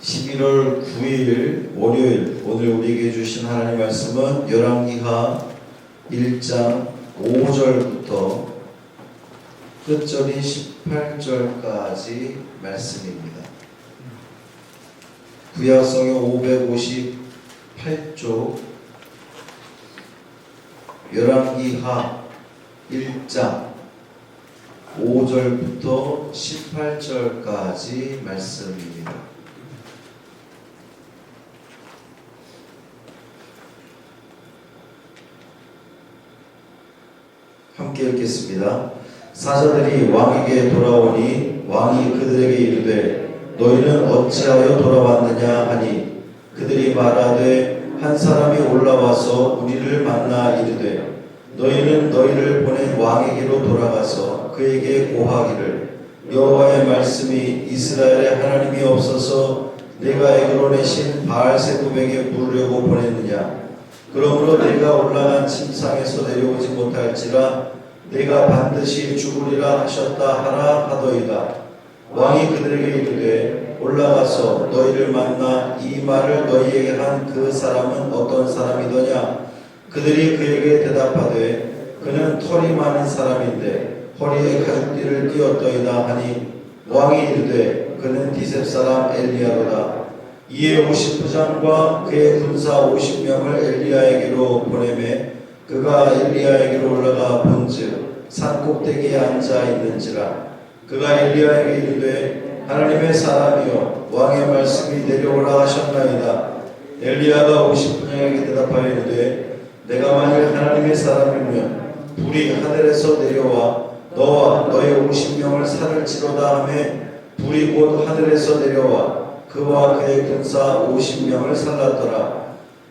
11월 9일 월요일, 오늘 우리에게 주신 하나님 말씀은 열왕기하 1장 5절부터 끝절인 18절까지 말씀입니다. 구약성경 558쪽 열왕기하 1장 5절부터 18절까지 말씀입니다. 함께 읽겠습니다. 사자들이 왕에게 돌아오니 왕이 그들에게 이르되 너희는 어찌하여 돌아왔느냐 하니 그들이 말하되 한 사람이 올라와서 우리를 만나 이르되 너희는 너희를 보낸 왕에게로 돌아가서 그에게 고하기를 여호와의 말씀이 이스라엘의 하나님이 없어서 내가 에그론에신 바알세부백에 물으려고 보냈느냐. 그러므로 내가 올라간 침상에서 내려오지 못할지라 내가 반드시 죽으리라 하셨다 하라 하더이다. 왕이 그들에게 이르되 올라가서 너희를 만나 이 말을 너희에게 한 그 사람은 어떤 사람이더냐. 그들이 그에게 대답하되 그는 털이 많은 사람인데 허리에 가죽띠를 띄었더이다 하니 왕이 이르되 그는 디셉 사람 엘리야로다. 이에 50부장과 그의 군사 50명을 엘리야에게로 보내매 그가 엘리야에게로 올라가 본즉 산 꼭대기에 앉아 있는지라. 그가 엘리야에게 이르되 하나님의 사람이여 왕의 말씀이 내려오라 하셨나이다. 엘리야가 50부장에게 대답하여 이르되 내가 만일 하나님의 사람이면 불이 하늘에서 내려와 너와 너의 50명을 살을지로다 하매 불이 곧 하늘에서 내려와 그와 그의 군사 50명을 살랐더라.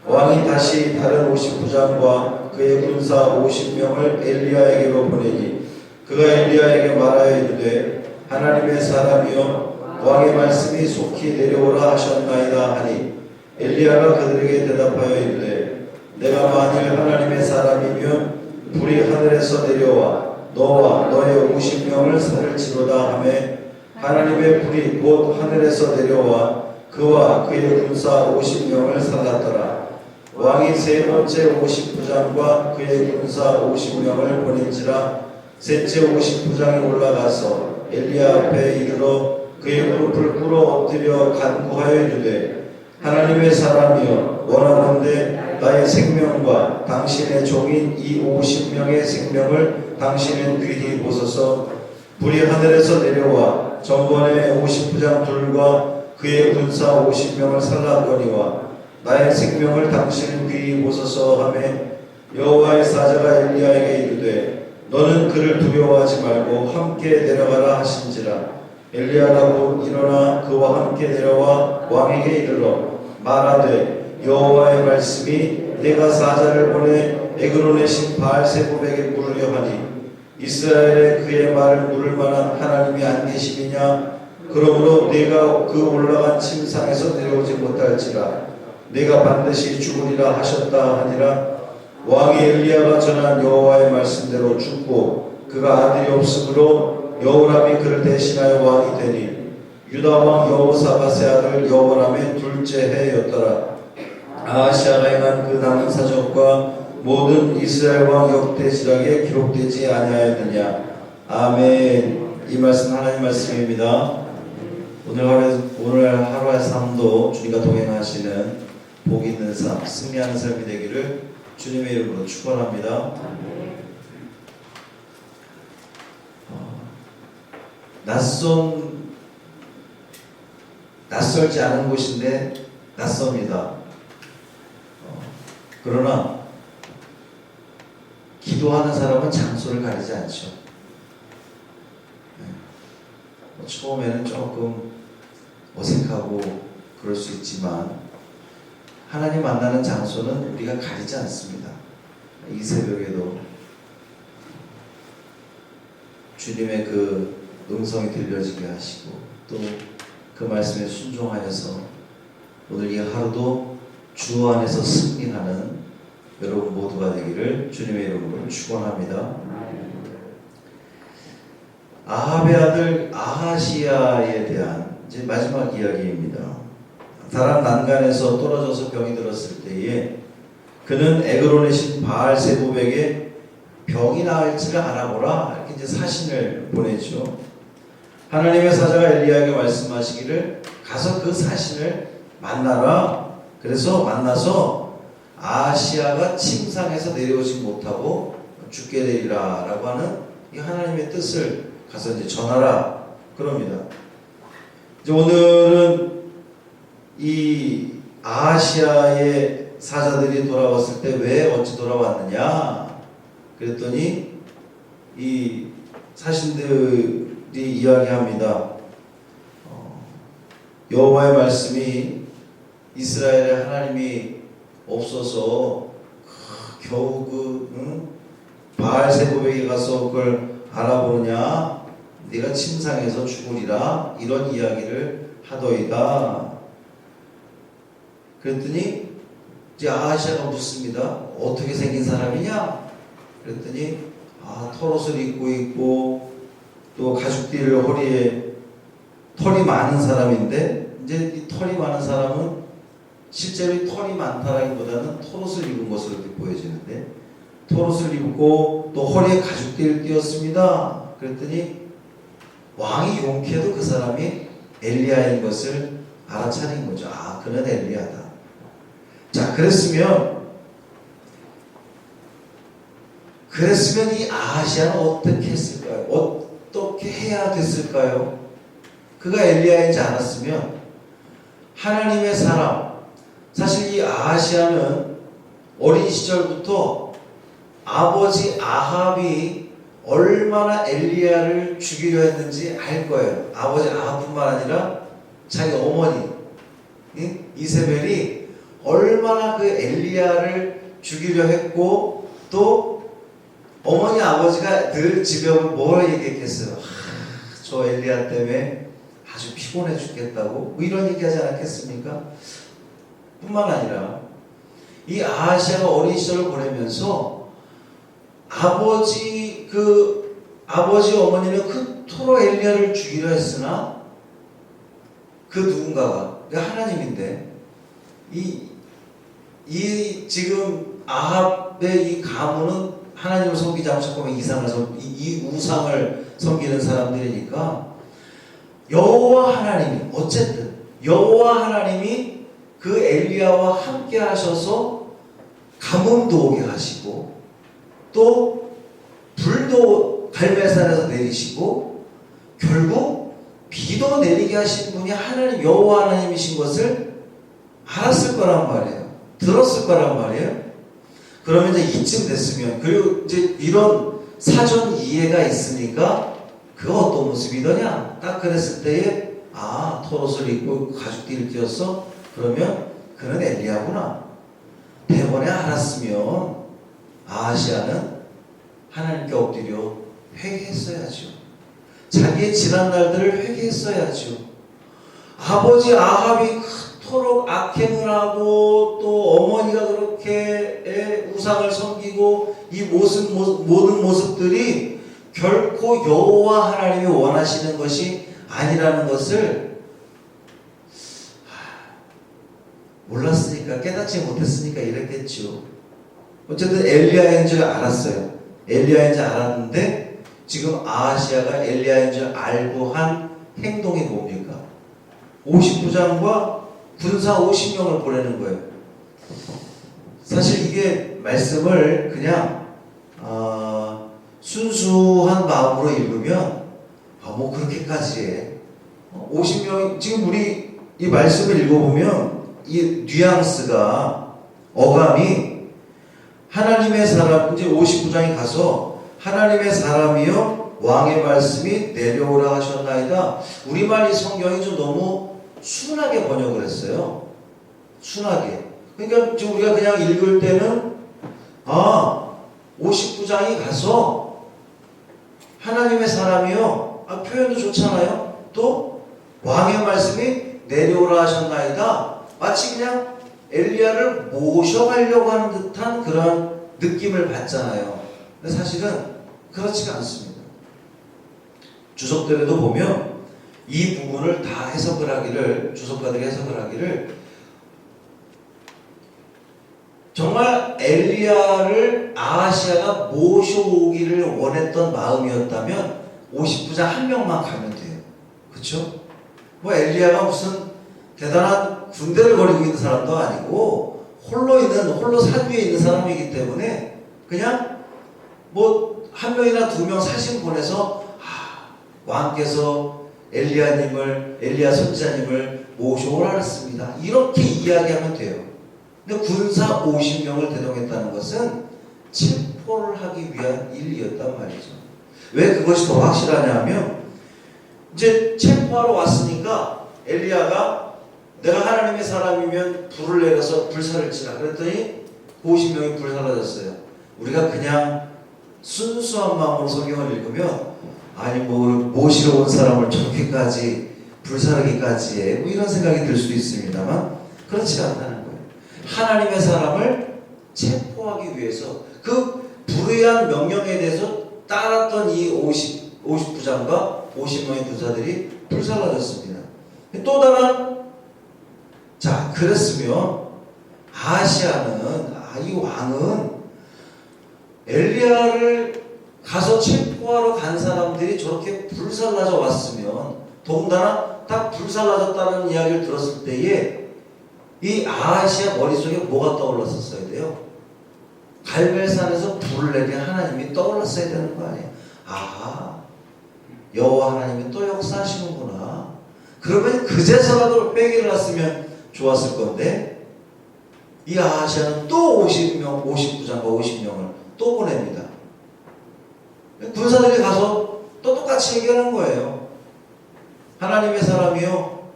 왕이 다시 다른 50부장과 그의 군사 50명을 엘리야에게로 보내니 그가 엘리야에게 말하여 이르되 하나님의 사람이여 왕의 말씀이 속히 내려오라 하셨나이다 하니 엘리야가 그들에게 대답하여 이르되 내가 만일 하나님의 사람이면 불이 하늘에서 내려와 너와 너의 50명을 살을지로다 하매 하나님의 불이 곧 하늘에서 내려와 그와 그의 군사 50명을 살랐더라. 왕이 세 번째 50부장과 그의 군사 50명을 보낸지라. 셋째 50부장이 올라가서 엘리야 앞에 이르러 그의 무릎을 꿇어 엎드려 간구하여 이르되 하나님의 사람이여 원하건대 나의 생명과 당신의 종인 이 50명의 생명을 당신은 귀히 보소서. 불이 하늘에서 내려와 전번에 50부장 둘과 그의 군사 50명을 살랐거니와 나의 생명을 당신은 귀히 보소서 하매 여호와의 사자가 엘리야에게 이르되 너는 그를 두려워하지 말고 함께 내려가라 하신지라. 엘리야가 곧 일어나 그와 함께 내려와 왕에게 이르러 말하되 여호와의 말씀이 내가 사자를 보내 에그론의 신 바알세부백에 물으려 하니 이스라엘에 그의 말을 물을 만한 하나님이 안 계심이냐. 그러므로 내가 그 올라간 침상에서 내려오지 못할지라 내가 반드시 죽으리라 하셨다 하니라. 왕이 엘리야가 전한 여호와의 말씀대로 죽고 그가 아들이 없으므로 여호람이 그를 대신하여 왕이 되니 유다 왕 여호사밧의 아들 여호람의 둘째 해였더라. 아하시아가 행한 그 남은 사적과 모든 이스라엘 왕 역대지락에 기록되지 아니하였느냐. 아멘. 이 말씀 하나님 말씀입니다. 오늘 하루의 삶도 주님과 동행하시는 복 있는 삶, 승리하는 삶이 되기를 주님의 이름으로 축원합니다. 낯설지 않은 곳인데 낯섭니다. 그러나 기도하는 사람은 장소를 가리지 않죠. 처음에는 조금 어색하고 그럴 수 있지만 하나님 만나는 장소는 우리가 가리지 않습니다. 이 새벽에도 주님의 그 음성이 들려지게 하시고 또 그 말씀에 순종하여서 오늘 이 하루도 주 안에서 승리하는 여러분 모두가 되기를 주님의 이름으로 축원합니다. 아합의 아들 아하시야에 대한 이제 마지막 이야기입니다. 다란 난간에서 떨어져서 병이 들었을 때에 그는 에그론의 신 바알 세부백에 병이 나을지를 알아보라 이렇게 이제 사신을 보내죠. 하나님의 사자가 엘리야에게 말씀하시기를 가서 그 사신을 만나라. 그래서 만나서 아하시야가 침상에서 내려오지 못하고 죽게 되리라 라고 하는 이 하나님의 뜻을 가서 이제 전하라 그럽니다. 이제 오늘은 이 아하시야의 사자들이 돌아왔을 때 왜 어찌 돌아왔느냐 그랬더니 이 사신들이 이야기합니다. 여호와의 말씀이 이스라엘의 하나님이 없어서 겨우 바알 세부백에 가서 그걸 알아보느냐 네가 침상에서 죽으리라 이런 이야기를 하더이다. 그랬더니 이제 아하시야가 묻습니다. 어떻게 생긴 사람이냐? 그랬더니 털옷을 입고 있고 또 가죽띠를 허리에 털이 많은 사람인데 이제 이 털이 많은 사람은 실제로 이 털이 많다라기보다는 털옷을 입은 것으로 이렇게 보여지는데 털옷을 입고 또 허리에 가죽띠를 띄었습니다. 그랬더니 왕이 용케도 그 사람이 엘리야인 것을 알아차린 거죠. 그는 엘리야다. 자, 그랬으면 이 아하시야는 어떻게 했을까요? 어떻게 해야 됐을까요? 그가 엘리야인지 알았으면 하나님의 사람, 사실 이 아하시야는 어린 시절부터 아버지 아합이 얼마나 엘리야를 죽이려 했는지 알 거예요. 아버지 아합뿐만 아니라 자기 어머니 이세벨이 얼마나 그 엘리야를 죽이려 했고 또 어머니 아버지가 늘 집에 오면 뭘 얘기했겠어요? 저 엘리야 때문에 아주 피곤해 죽겠다고 뭐 이런 얘기하지 않았겠습니까? 뿐만 아니라 이 아하시야가 어린 시절을 보내면서 아버지 어머니는 그토록 엘리야를 죽이려 했으나 그 누군가가 하나님인데 이 지금 아합의 이 가문은 하나님을 섬기지 않고 자꾸만 이 우상을 섬기는 사람들이니까 여호와 하나님이 어쨌든 여호와 하나님이 그 엘리야와 함께 하셔서 가뭄도 오게 하시고 또 불도 갈멜산에서 내리시고 결국 비도 내리게 하신 분이 하나님 여호와 하나님이신 것을 알았을 거란 말이에요. 들었을 거란 말이에요. 그러면 이제 이쯤 됐으면 그리고 이제 이런 사전 이해가 있으니까 그가 어떤 모습이더냐 딱 그랬을 때에 털옷을 입고 가죽띠를 띄었어? 그러면 그는 엘리야구나. 대번에 알았으면 아하시야는 하나님께 엎드려 회개했어야죠. 자기의 지난 날들을 회개했어야죠. 아버지 아합이 그토록 악행을 하고 또 어머니가 그렇게 우상을 섬기고 이 모든 모습들이 결코 여호와 하나님이 원하시는 것이 아니라는 것을 몰랐으니까 깨닫지 못했으니까 이랬겠죠. 어쨌든 엘리야인 줄 알았어요. 엘리야인 줄 알았는데 지금 아하시야가 엘리야인 줄 알고 한 행동이 뭡니까? 50부장과 군사 50명을 보내는 거예요. 사실 이게 말씀을 그냥 순수한 마음으로 읽으면 뭐 그렇게까지 해. 50명 지금 우리 이 말씀을 읽어보면 이 뉘앙스가 어감이 하나님의 사람 이제 59장에 가서 하나님의 사람이여 왕의 말씀이 내려오라 하셨나이다. 우리말 이 성경이 좀 너무 순하게 번역을 했어요. 순하게. 그러니까 지금 우리가 그냥 읽을 때는 59장이 가서 하나님의 사람이요. 표현도 좋잖아요. 또 왕의 말씀이 내려오라 하셨나이다. 마치 그냥 엘리야를 모셔가려고 하는 듯한 그런 느낌을 받잖아요. 근데 사실은 그렇지가 않습니다. 주석들에도 보면 이 부분을 다 해석을 하기를, 주석가들이 해석을 하기를, 정말 엘리야를 아하시아가 모셔오기를 원했던 마음이었다면 50부자 한 명만 가면 돼요. 그렇죠? 뭐 엘리야가 무슨 대단한 군대를 거리고 있는 사람도 아니고 홀로 산 위에 있는 사람이기 때문에 그냥 뭐 한 명이나 두 명 사신 보내서 왕께서 엘리야 선지자님을 모셔오라 했습니다. 이렇게 이야기하면 돼요. 근데 군사 50명을 대동했다는 것은 체포를 하기 위한 일이었단 말이죠. 왜 그것이 더 확실하냐면 이제 체포하러 왔으니까 엘리야가 내가 하나님의 사람이면 불을 내려서 불사를 치라 그랬더니 50명이 불사라졌어요. 우리가 그냥 순수한 마음으로 성경을 읽으면 아니 뭐 모시러 온 사람을 저렇게까지 불사르기까지 해 뭐 이런 생각이 들 수도 있습니다만 그렇지 않다는 거예요. 하나님의 사람을 체포하기 위해서 그 불의한 명령에 대해서 따랐던 이 50부장과 50명의 군사들이 불살라졌습니다. 또 다른 자 그랬으면 아하시아는 이 왕은 엘리야를 가서 체포하러 간 사람들이 저렇게 불살라져 왔으면 더군다나 딱 불살라졌다는 이야기를 들었을 때에 이 아하시아 머릿속에 뭐가 떠올랐었어야 돼요? 갈멜산에서 불을 내게 하나님이 떠올랐어야 되는 거 아니에요? 아하, 여호와 하나님이 또 역사하시는구나. 그러면 그제서라도 빼기를 놨으면 좋았을 건데 이 아하시아는 또 50부장과 50명을 또 보냅니다. 군사들이 가서 또 똑같이 얘기하는 거예요. 하나님의 사람이요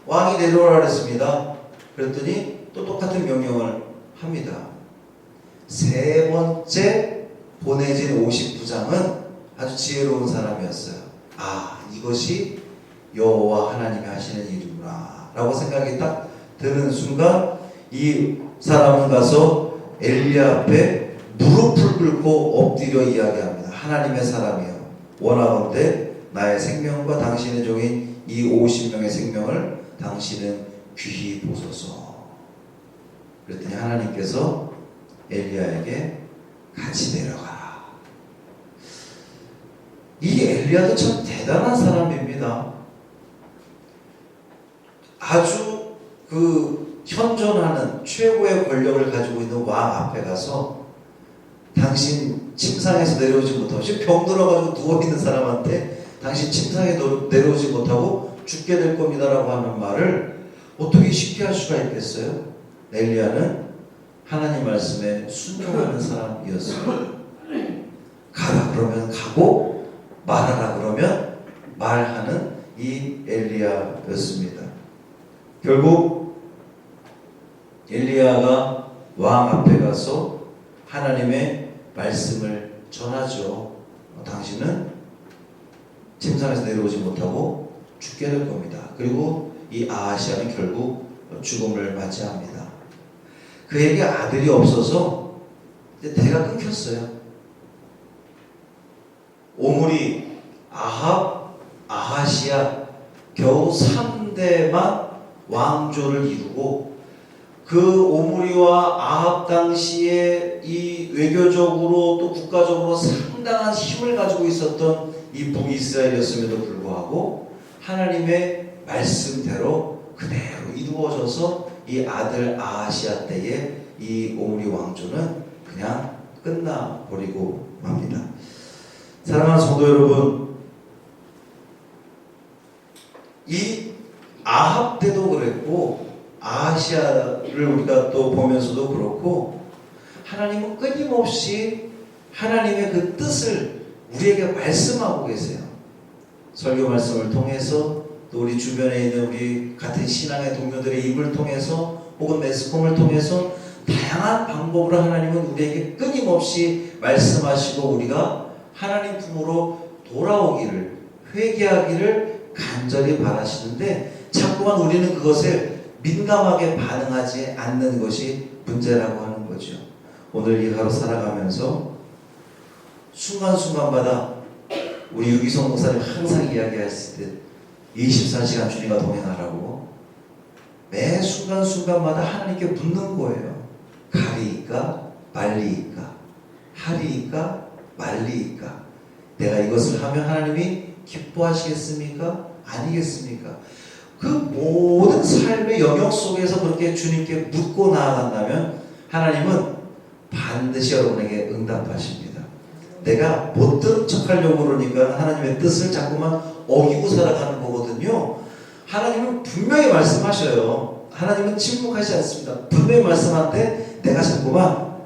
왕이 내려오라 그랬습니다. 그랬더니 또 똑같은 명령을 합니다. 세 번째 보내진 50부장은 아주 지혜로운 사람이었어요. 이것이 여호와 하나님이 하시는 일이구나 라고 생각이 딱 드는 순간 이 사람은 가서 엘리야 앞에 무릎을 꿇고 엎드려 이야기합니다. 하나님의 사람이여 원하건대 나의 생명과 당신의 종인 이 50명의 생명을 당신은 귀히 보소서. 그랬더니 하나님께서 엘리야에게 같이 내려가라. 이 엘리야도 참 대단한 사람입니다. 아주 현존하는 최고의 권력을 가지고 있는 왕 앞에 가서 당신 침상에서 내려오지 못하고 지금 병 들어가지고 누워있는 사람한테 당신 침상에 내려오지 못하고 죽게 될 겁니다 라고 하는 말을 어떻게 쉽게 할 수가 있겠어요? 엘리야는 하나님 말씀에 순종하는 사람이었어요. 가라 그러면 가고 말하라 그러면 말하는 이 엘리야였습니다. 결국 엘리야가 왕 앞에 가서 하나님의 말씀을 전하죠. 당신은 침상에서 내려오지 못하고 죽게 될 겁니다. 그리고 이 아하시아는 결국 죽음을 맞이합니다. 그에게 아들이 없어서 이제 대가 끊겼어요. 오므리, 아합, 아하시아 겨우 3대만 왕조를 이루고 그 오므리와 아합 당시에 이 외교적으로 또 국가적으로 상당한 힘을 가지고 있었던 이 북이스라엘이었음에도 불구하고 하나님의 말씀대로 그대로 이루어져서 이 아들 아하시아 때에 이 오므리 왕조는 그냥 끝나버리고 맙니다. 사랑하는 성도 여러분, 이 아합 때도 그랬고 아하시아를 우리가 또 보면서도 그렇고 하나님은 끊임없이 하나님의 그 뜻을 우리에게 말씀하고 계세요. 설교 말씀을 통해서 또 우리 주변에 있는 우리 같은 신앙의 동료들의 입을 통해서 혹은 매스컴을 통해서 다양한 방법으로 하나님은 우리에게 끊임없이 말씀하시고 우리가 하나님 품으로 돌아오기를 회개하기를 간절히 바라시는데 자꾸만 우리는 그것을 민감하게 반응하지 않는 것이 문제라고 하는 거죠. 오늘 이 하루 살아가면서 순간순간마다 우리 유기성 목사님 항상 이야기했을 때 24시간 주님과 동행하라고 매 순간순간마다 하나님께 묻는 거예요. 가리이까 말리이까 하리이까 말리이까 내가 이것을 하면 하나님이 기뻐하시겠습니까? 아니겠습니까? 그 모든 삶의 영역 속에서 그렇게 주님께 묻고 나아간다면 하나님은 반드시 여러분에게 응답하십니다. 내가 못 들은 척하려고 그러니까 하나님의 뜻을 자꾸만 어기고 살아가는 거거든요. 하나님은 분명히 말씀하셔요. 하나님은 침묵하지 않습니다. 분명히 말씀하는데 내가 자꾸만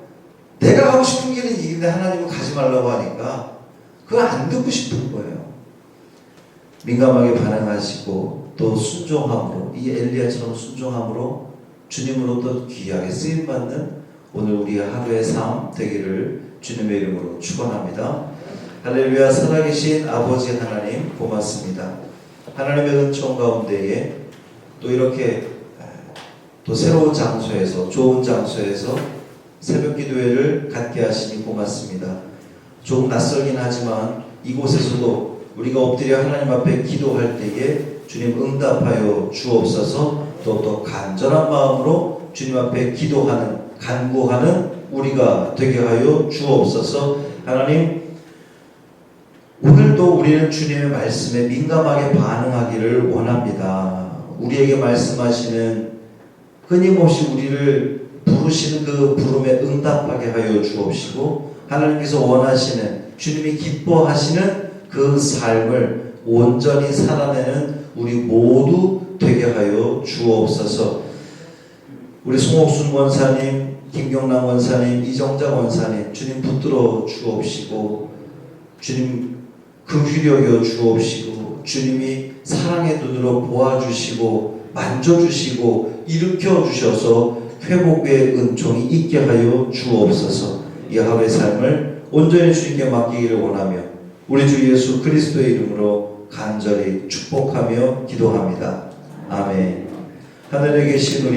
내가 가고 싶은 길은 이긴데 하나님은 가지 말라고 하니까 그거 안 듣고 싶은 거예요. 민감하게 반응하시고 또 순종함으로 이 엘리야처럼 순종함으로 주님으로부터 귀하게 쓰임받는 오늘 우리의 하루의 삶 되기를 주님의 이름으로 축원합니다. 할렐루야. 살아계신 아버지 하나님 고맙습니다. 하나님의 은총 가운데에 또 이렇게 또 새로운 장소에서 좋은 장소에서 새벽 기도회를 갖게 하시니 고맙습니다. 조금 낯설긴 하지만 이곳에서도 우리가 엎드려 하나님 앞에 기도할 때에 주님 응답하여 주옵소서. 또 간절한 마음으로 주님 앞에 기도하는 간구하는 우리가 되게 하여 주옵소서. 하나님 오늘도 우리는 주님의 말씀에 민감하게 반응하기를 원합니다. 우리에게 말씀하시는 끊임없이 우리를 부르시는 그 부름에 응답하게 하여 주옵시고 하나님께서 원하시는 주님이 기뻐하시는 그 삶을 온전히 살아내는 우리 모두 되게 하여 주옵소서. 우리 송옥순 권사님, 김경남 권사님, 이정자 권사님 주님 붙들어 주옵시고 주님 긍휼히 주옵시고 주님이 사랑의 눈으로 보아주시고 만져주시고 일으켜 주셔서 회복의 은총이 있게 하여 주옵소서. 이 하루의 삶을 온전히 주님께 맡기기를 원하며 우리 주 예수 그리스도의 이름으로 간절히 축복하며 기도합니다. 아멘. 하늘에 계신 우리